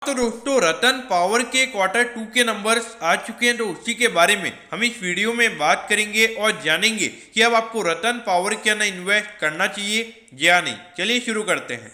तो दोस्तों रतन पावर के क्वार्टर 2 के नंबर्स आ चुके हैं, तो उसी के बारे में हम इस वीडियो में बात करेंगे और जानेंगे कि अब आपको रतन पावर के अंदर इन्वेस्ट करना चाहिए या नहीं। चलिए शुरू करते हैं।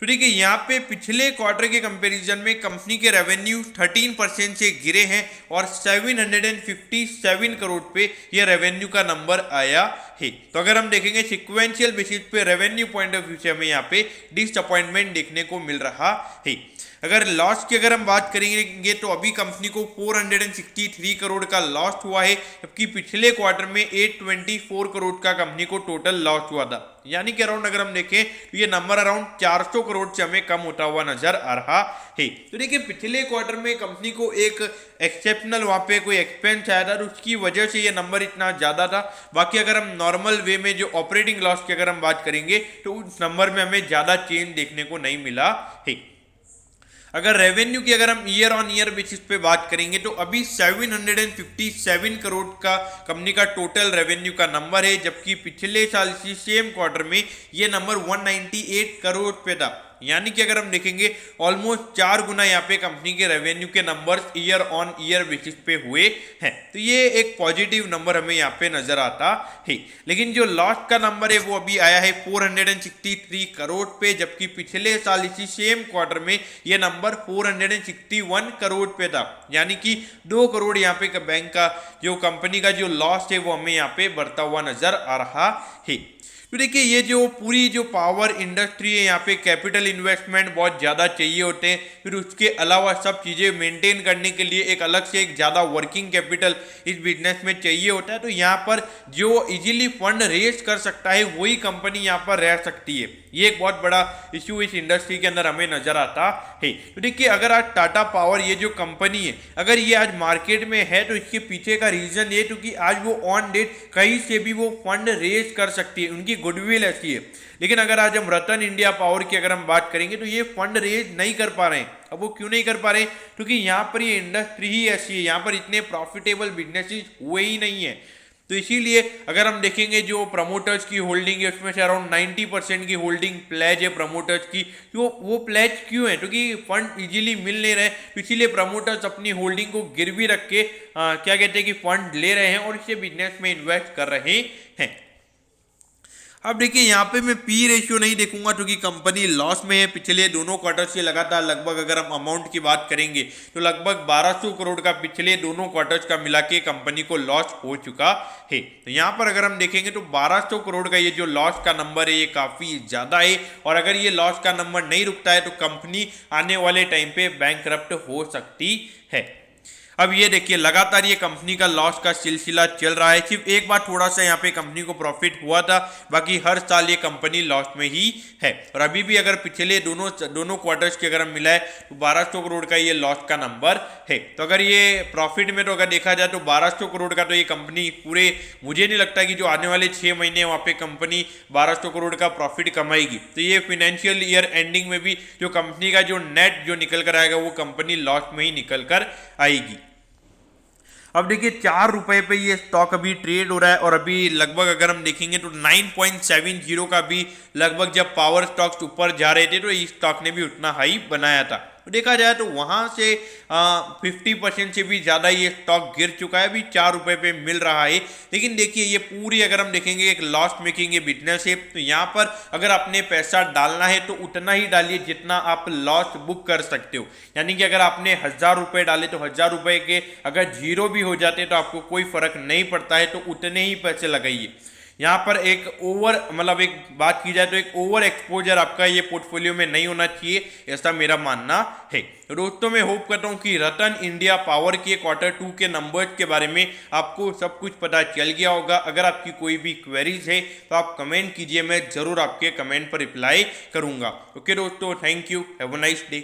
तो देखिए यहाँ पे पिछले क्वार्टर के कंपैरिजन में कंपनी के रेवेन्यू 13% से गिरे हैं और 757 करोड़ पे यह रेवेन्यू का नंबर आया है। तो अगर हम देखेंगे सिक्वेंशियल बेसिस पे रेवेन्यू पॉइंट ऑफ व्यू से हमें यहाँ पे डिसअपॉइंटमेंट देखने को मिल रहा है। अगर लॉस की अगर हम बात करेंगे तो अभी कंपनी को 463 करोड़ का लॉस हुआ है, जबकि पिछले क्वार्टर में 824 करोड़ का कंपनी को टोटल लॉस हुआ था। यानी कि अराउंड अगर हम देखें तो ये नंबर अराउंड 400 करोड़ से हमें कम होता हुआ नजर आ रहा है। तो देखिए पिछले क्वार्टर में कंपनी को एक एक्सेप्शनल वहां पे कोई एक्सपेंस आया था, तो उसकी वजह से ये नंबर इतना ज्यादा था। बाकी अगर हम नॉर्मल वे में जो ऑपरेटिंग लॉस की अगर हम बात करेंगे तो उस नंबर में हमें ज्यादा चेंज देखने को नहीं मिला है। अगर रेवेन्यू की अगर हम ईयर ऑन ईयर बेसिस पे बात करेंगे तो अभी 757 करोड़ का कंपनी का टोटल रेवेन्यू का नंबर है, जबकि पिछले साल की सेम क्वार्टर में ये नंबर 198 करोड़ पे था। यानी कि अगर हम देखेंगे ऑलमोस्ट 4 गुना यहाँ पे कंपनी के रेवेन्यू के numbers year on year basis पे हुए हैं। तो ये एक पॉजिटिव नंबर हमें यहाँ पे नजर आता है। लेकिन जो लॉस का नंबर है वो अभी आया है 463 करोड़ पे, जबकि पिछले साल इसी सेम क्वार्टर में ये नंबर 461 करोड़ पे था। यानी कि 2 करोड़ यहाँ पे बैंक का जो कंपनी का जो लॉस है वो हमें यहाँ पे बढ़ता हुआ नजर आ रहा है। तो देखिए ये जो पूरी जो पावर इंडस्ट्री है यहाँ पे कैपिटल इन्वेस्टमेंट बहुत ज़्यादा चाहिए होते हैं, फिर उसके अलावा सब चीज़ें मेंटेन करने के लिए एक अलग से एक ज़्यादा वर्किंग कैपिटल इस बिजनेस में चाहिए होता है। तो यहाँ पर जो इजीली फंड रेज कर सकता है वही कंपनी यहाँ पर रह सकती है। ये एक बहुत बड़ा इश्यू इस इंडस्ट्री के अंदर हमें नजर आता है। तो देखिए अगर आज टाटा पावर ये जो कंपनी है अगर ये आज मार्केट में है तो इसके पीछे का रीजन ये क्योंकि आज वो ऑन डेट कहीं से भी वो फंड रेज कर सकती है, उनकी गुडविल ऐसी है। लेकिन अगर आज हम रतन इंडिया पावर की अगर हम बात करेंगे तो ये फंड रेज नहीं कर पा रहे हैं। अब वो क्यों नहीं कर पा रहे? क्योंकि यहाँ पर ये इंडस्ट्री ही ऐसी है, यहाँ पर इतने प्रॉफिटेबल बिजनेसेस हुए ही नहीं है। तो इसीलिए अगर हम देखेंगे जो प्रमोटर्स की होल्डिंग है उसमें से अराउंड 90% की होल्डिंग प्लेज है प्रमोटर्स की। वो प्लेज क्यों है? क्योंकि फंड इजीली मिल नहीं रहे, तो इसीलिए प्रमोटर्स अपनी होल्डिंग को गिरवी रख के क्या कहते हैं कि फंड ले रहे हैं और इसे बिजनेस में इन्वेस्ट कर रहे हैं। अब देखिए यहाँ पे मैं पी रेशियो नहीं देखूंगा क्योंकि कंपनी लॉस में है पिछले दोनों क्वार्टर से लगातार। लगभग अगर हम अमाउंट की बात करेंगे तो लगभग 1200 करोड़ का पिछले दोनों क्वार्टर्स का मिला के कंपनी को लॉस हो चुका है। तो यहाँ पर अगर हम देखेंगे तो 1200 करोड़ का ये जो लॉस का नंबर है ये काफ़ी ज़्यादा है, और अगर ये लॉस का नंबर नहीं रुकता है तो कंपनी आने वाले टाइम पे बैंकरप्ट हो सकती है। अब ये देखिए लगातार ये कंपनी का लॉस का सिलसिला चल रहा है। सिर्फ एक बार थोड़ा सा यहाँ पे कंपनी को प्रॉफिट हुआ था, बाकी हर साल ये कंपनी लॉस में ही है। और अभी भी अगर पिछले दोनों क्वार्टर्स की अगर हम मिलाए तो 1200 करोड़ का ये लॉस का नंबर है। तो अगर ये प्रॉफिट में तो अगर देखा जाए तो 1200 करोड़ का तो ये कंपनी पूरे, मुझे नहीं लगता कि जो आने वाले 6 महीने वहाँ पे कंपनी 1200 करोड़ का प्रॉफिट कमाएगी। तो ये फाइनेंशियल ईयर एंडिंग में भी जो कंपनी का जो नेट जो निकल कर आएगा वो कंपनी लॉस में ही निकल कर आएगी। अब देखिए 4 रुपए पे ये स्टॉक अभी ट्रेड हो रहा है, और अभी लगभग अगर हम देखेंगे तो 9.70 का भी लगभग जब पावर स्टॉक्स ऊपर जा रहे थे तो इस स्टॉक ने भी उतना हाई बनाया था। तो देखा जाए तो वहाँ से 50% से भी ज़्यादा ये स्टॉक गिर चुका है, अभी 4 रुपए पे मिल रहा है। लेकिन देखिए ये पूरी अगर हम देखेंगे एक लॉस मेकिंग ये बिजनेस है। तो यहाँ पर अगर आपने पैसा डालना है तो उतना ही डालिए जितना आप लॉस बुक कर सकते हो। यानी कि अगर आपने 1000 रुपये डाले तो 1000 रुपये के अगर जीरो भी हो जाते तो आपको कोई फर्क नहीं पड़ता है, तो उतने ही पैसे लगाइए। यहाँ पर एक एक बात की जाए तो एक ओवर एक्सपोजर आपका ये पोर्टफोलियो में नहीं होना चाहिए, ऐसा मेरा मानना है। दोस्तों मैं होप करता हूँ कि रतन इंडिया पावर के क्वार्टर 2 के नंबर्स के बारे में आपको सब कुछ पता चल गया होगा। अगर आपकी कोई भी क्वेरीज है तो आप कमेंट कीजिए, मैं जरूर आपके कमेंट पर रिप्लाई करूँगा। ओके दोस्तों, thank you, have a nice day.